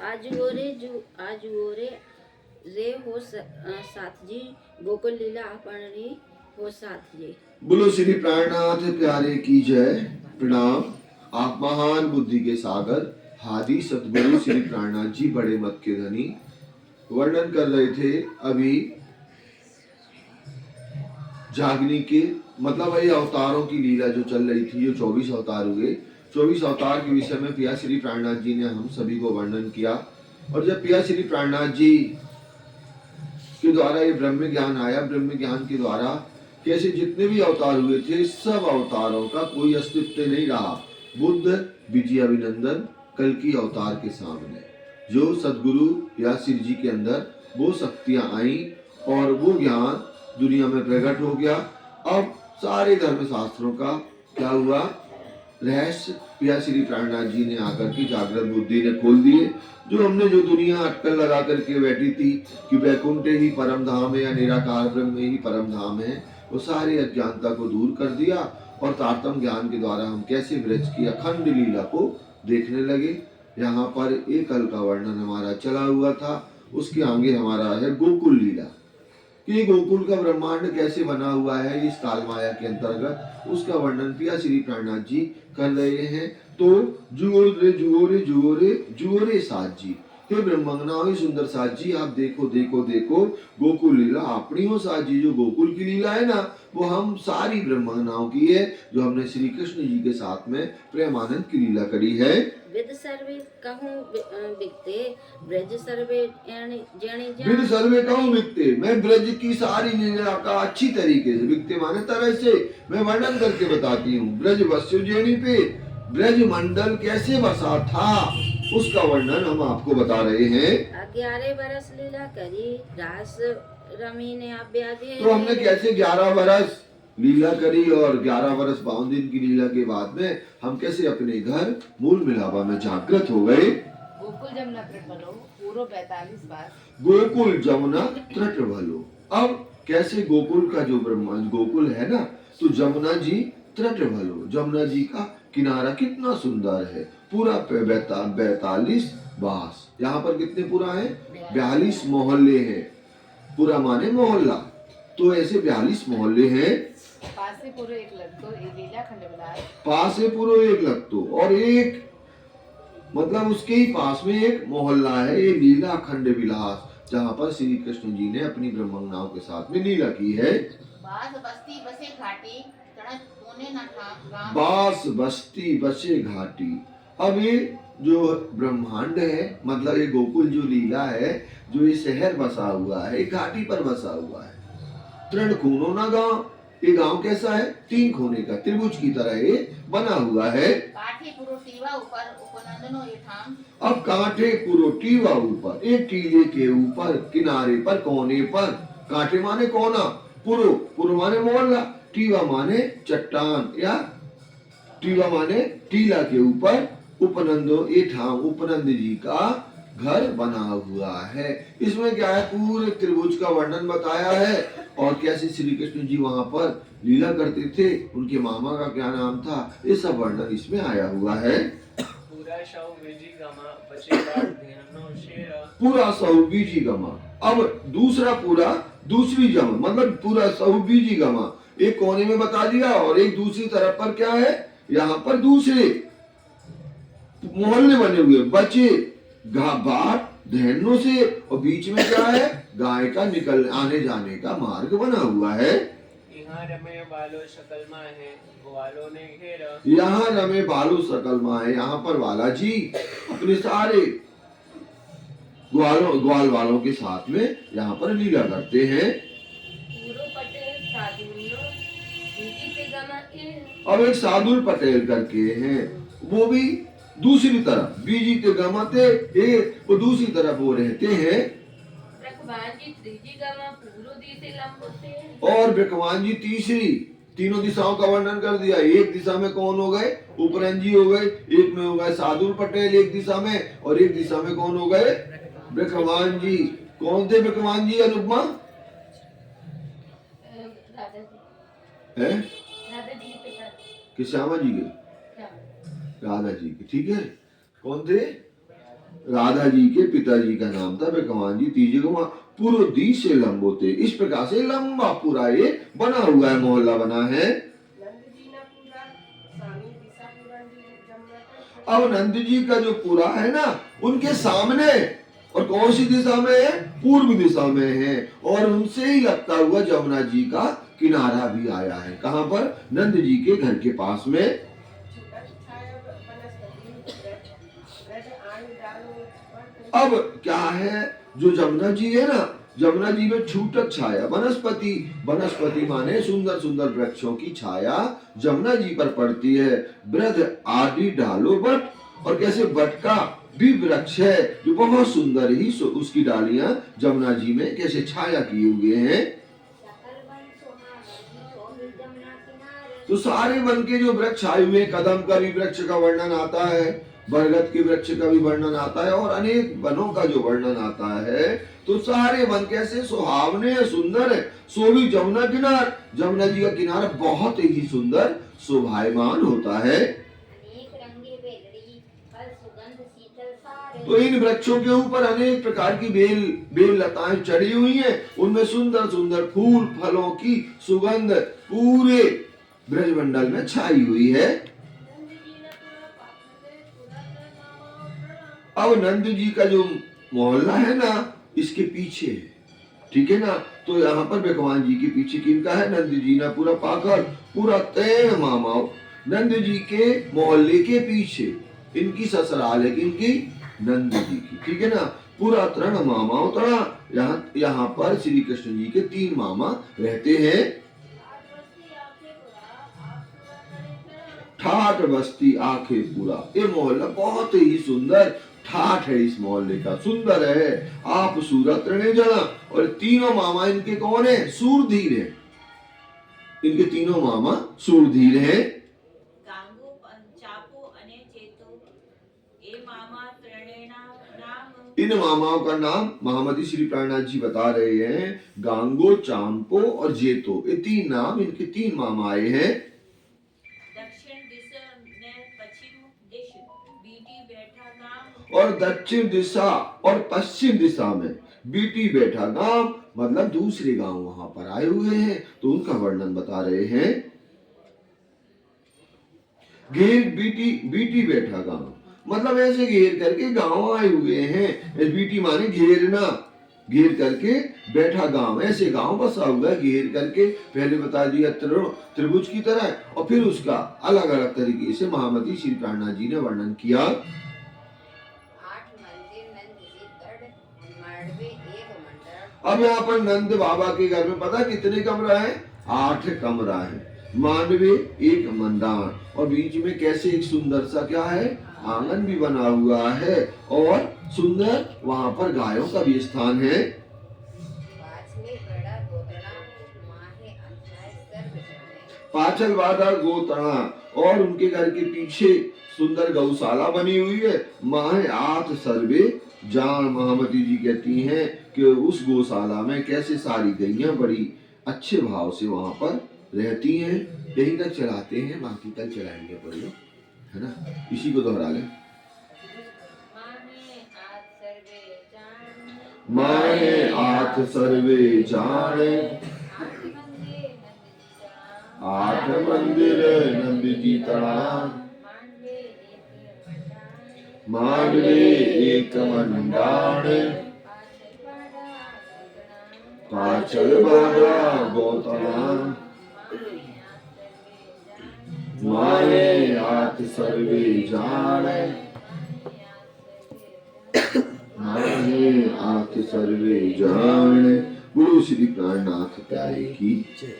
आज वो रे हो साथ जी गोकुल लीला अपनी हो साथ जी। बोलो श्री प्राणनाथ प्यारे की जय। प्रणाम। आप महान बुद्धि के सागर हादी सतगुरु श्री प्राणनाथ जी बड़े मत के धनी वर्णन कर रहे थे अभी जागनी के, मतलब ये अवतारों की लीला जो चल रही थी, जो 24 अवतार हुए, 24 अवतार के विषय में पिया श्री प्राणनाथ जी ने हम सभी को वर्णन किया। और जब पिया श्री प्राणनाथ जी के द्वारा ये ब्रह्म ज्ञान आया, ब्रह्म ज्ञान के द्वारा कैसे जितने भी अवतार हुए थे, सब अवतारों का कोई अस्तित्व नहीं रहा। बुद्ध विजय अभिनंदन कल की अवतार के सामने जो सदगुरु या शिव जी के अंदर वो शक्तियां आई और वो ज्ञान दुनिया में प्रकट हो गया। अब सारे धर्म शास्त्रों का क्या हुआ, रहस्य पिया श्री प्राणनाथ जी ने आकर के जागृत बुद्धि ने खोल दिए। जो हमने जो दुनिया अटकल लगा करके बैठी थी कि वैकुंठ ही परम धाम है या निराकार ब्रह्म ही परम धाम है, वो सारी अज्ञानता को दूर कर दिया और तारतम ज्ञान के द्वारा हम कैसे ब्रज की अखंड लीला को देखने लगे। यहाँ पर एक कल का वर्णन हमारा चला हुआ था, उसके आगे हमारा है गोकुल लीला कि गोकुल का ब्रह्मांड कैसे बना हुआ है इस काल माया के अंतर्गत, उसका वर्णन पिया श्री प्राणनाथ जी कर रहे हैं। तो जुओरे जुओरे जुओरे जुओरे साथ जी, हे ब्रह्मंगना सुंदर साथ जी, आप देखो देखो देखो गोकुल लीला अपनी हो साथ जी। जो गोकुल की लीला है ना, वो हम सारी ब्रह्मंगनाओं की है, जो हमने श्री कृष्ण जी के साथ में प्रेमानंद की लीला करी है। विद सर्वे कहूँ बिकते ब्रज सर्वे विद सर्वे कहूँ बिकते, मैं ब्रज की सारी लीला का अच्छी तरीके से, बिकते माने तरह से मैं वर्णन करके बताती हूँ। ब्रज वस्यु जेनी पे ब्रज मंडल कैसे बसा था, उसका वर्णन हम आपको बता रहे हैं। 11 बरस लीला करी रास रमी ने अभ्यादे। तो हमने कैसे 11 बरस लीला करी और 11 बरस 52 दिन की लीला के बाद में हम कैसे अपने घर मूल मिलावा में जागृत हो गए। गोकुल जमुना तट भलो पूरो 42 बार। गोकुल जमुना तट भलो, अब कैसे गोकुल का जो ब्रह्मांड गोकुल है ना, तो जमुना जी तट भलो, जमुना जी का किनारा कितना सुंदर है, पूरा 42 बास। यहाँ पर कितने पूरा है, 42 मोहल्ले हैं। पूरा माने मोहल्ला, तो ऐसे 42 मोहल्ले हैं। पासे पूरो एक लगतो लीला खंड विलास, पासे पूरो एक लगतो, और एक मतलब उसके ही पास में एक मोहल्ला है, ये लीला खंड विलास, जहाँ पर श्री कृष्ण जी ने अपनी ब्रह्मंगनाओं के साथ में लीला की है। बास बस्ती बसे घाटी कोने न था, बास बस्ती बसे घाटी। अब ये जो ब्रह्मांड है, मतलब ये गोकुल जो लीला है, जो ये शहर बसा हुआ है, घाटी पर बसा हुआ है। तृण खूनो ना गांव, ये गांव कैसा है, 3 कोने का त्रिभुज की तरह ये बना हुआ है। काठे पुरो टीवा ऊपर उपनंदनो ये ठाम, अब कांठे पुरो टीवा ऊपर, एक टीले के ऊपर किनारे पर कोने पर, कांठे माने कोना, पुरो पुरो माने मोहल्ला, टीवा माने चट्टान या टीवा माने टीला के ऊपर, उपनंदो ये ठाम उपनंद जी का घर बना हुआ है। इसमें क्या है, पूरे त्रिभुज का वर्णन बताया है और कैसे श्री कृष्ण जी वहां पर लीला करते थे, उनके मामा का क्या नाम था, ये सब वर्णन इसमें आया हुआ है। पूरा सौबीजी गमा, अब दूसरा पूरा दूसरी जमा, मतलब पूरा सौबीजी गमा, एक कोने में बता दिया और एक दूसरी तरफ पर क्या है, यहाँ पर दूसरे मोहल्ले बने हुए, बचे बाट धैनों से, और बीच में क्या है, गाय का निकल आने जाने का मार्ग बना हुआ है। यहाँ रमे बालो सकल माँ है, ग्वालों ने घेरा, यहाँ रमे बालो सकल माँ है, यहाँ पर वाला जी अपने सारे ग्वाल वालों के साथ में यहाँ पर लीला करते हैं। अब एक साधुल पटेल करके हैं, वो भी दूसरी तरफ बीजी ते गमाते, वो दूसरी तरफ वो रहते हैं। और ब्रह्मान जी तीसरी, तीनों दिशाओं का वर्णन कर दिया। एक दिशा में कौन हो गए, उपरन जी हो गए, एक में हो गए साधुल पटेल एक दिशा में, और एक दिशा में कौन हो गए, ब्रह्मान जी। कौन थे ब्रह्मान जी, अनुपमा है कि श्यामा जी के, राधा जी के, ठीक है। कौन थे, राधा जी के पिताजी का नाम था बेकवान जी तीजे को पूरा दी से लंबोते। इस प्रकार से लंबा पूरा ये बना हुआ है, मोहल्ला बना है। अब नंद जी का जो पूरा है ना, उनके सामने और कौन सी दिशा में है? पूर्व दिशा में है। और उनसे ही लगता हुआ जमुना जी का किनारा भी आया है। कहाँ पर? नंद जी के घर के पास में। अब क्या है, जो जमुना जी है ना, जमुना जी में छूटक छाया वनस्पति, वनस्पति माने सुंदर सुंदर वृक्षों की छाया जमुना जी पर पड़ती है। वृद्ध आदि डालो बट, और कैसे बट का भी वृक्ष है जो बहुत सुंदर ही उसकी डालियां जमुना जी में कैसे छाया किए हुए हैं। तो सारे वन के जो वृक्ष आए हुए, कदम का भी वृक्ष का वर्णन आता है, बरगद के वृक्ष का भी वर्णन आता है, और अनेक वनों का जो वर्णन आता है। तो सारे वन कैसे सुहावने है, सुंदर है। सो भी जमुना किनार, जमुना जी का किनारा बहुत ही सुंदर शोभायमान होता है। तो इन वृक्षों के ऊपर अनेक प्रकार की बेल लताएं चढ़ी हुई हैं, उनमें सुंदर सुंदर फूल फलों की सुगंध पूरे ब्रजमंडल में छाई हुई है। अब नंद जी का जो मोहल्ला है ना, इसके पीछे है, ठीक है ना। तो यहाँ पर बेकवान जी के पीछे किनका है? नंद जी ना पूरा पाकर पूरा तैण मामाओ। नंद जी के मोहल्ले के पीछे इनकी ससुराल है, किनकी? नंद जी की, ठीक है ना। पूरा तरण मामाओ तड़ा। यहाँ पर श्री कृष्ण जी के 3 मामा रहते हैं। ठाठ बस्ती आखे पूरा, ये मोहल्ला बहुत ही सुंदर ठाठ है, इस मोहल्ले का सुंदर है। आप सूरत ऋणे जना, और तीनों मामा इनके कौन है? सूरधीर है। इनके तीनों मामा सूरधीर है। इन मामाओं का नाम महामती श्री प्राणनाथ जी बता रहे हैं। गांगो, चांपो और जेतो, ये 3 नाम इनके 3 मामा आए हैं। और दक्षिण दिशा और पश्चिम दिशा में बीटी बैठा गांव, मतलब दूसरे गांव वहां पर आए हुए हैं। तो उनका वर्णन बता रहे हैं। घेर बीटी बैठा गांव, मतलब ऐसे घेर करके गांव आए हुए हैं। बीटी माने घेरना, घेर करके बैठा गांव, ऐसे गांव बसा हुआ है घेर करके। पहले बता दिया त्रिभुज की तरह, और फिर उसका अलग अलग तरीके से महामती श्री प्राणनाथ जी ने वर्णन किया। अब यहाँ पर नंद बाबा के घर में पता कितने कमरा है? 8 कमरा है। मांडवे, 1 मंदान, और बीच में कैसे एक सुंदर सा क्या है? आंगन भी बना हुआ है, और सुंदर वहां पर गायों का भी स्थान है। पाचल बाधा गोतणा, और उनके घर के पीछे सुंदर गौशाला बनी हुई है। माहे आठ सर्वे जान, महामती जी कहती हैं कि उस गौशाला में कैसे सारी गैया बड़ी अच्छे भाव से वहां पर रहती हैं। यही तक चलाते हैं, बाकी कल चलाएंगे पर लोग, है ना। इसी को दोहरा लें। माने आठ सर्वे जाने, 8 मंदिर नंद जी तड़ा, मांडवे 1 मंडाण, पाचल बाड़ा गोतणा, माने 8 सर्वे जाने, माने 8 सर्वे जाने। गुरु श्री प्राणनाथ प्यारे की जय।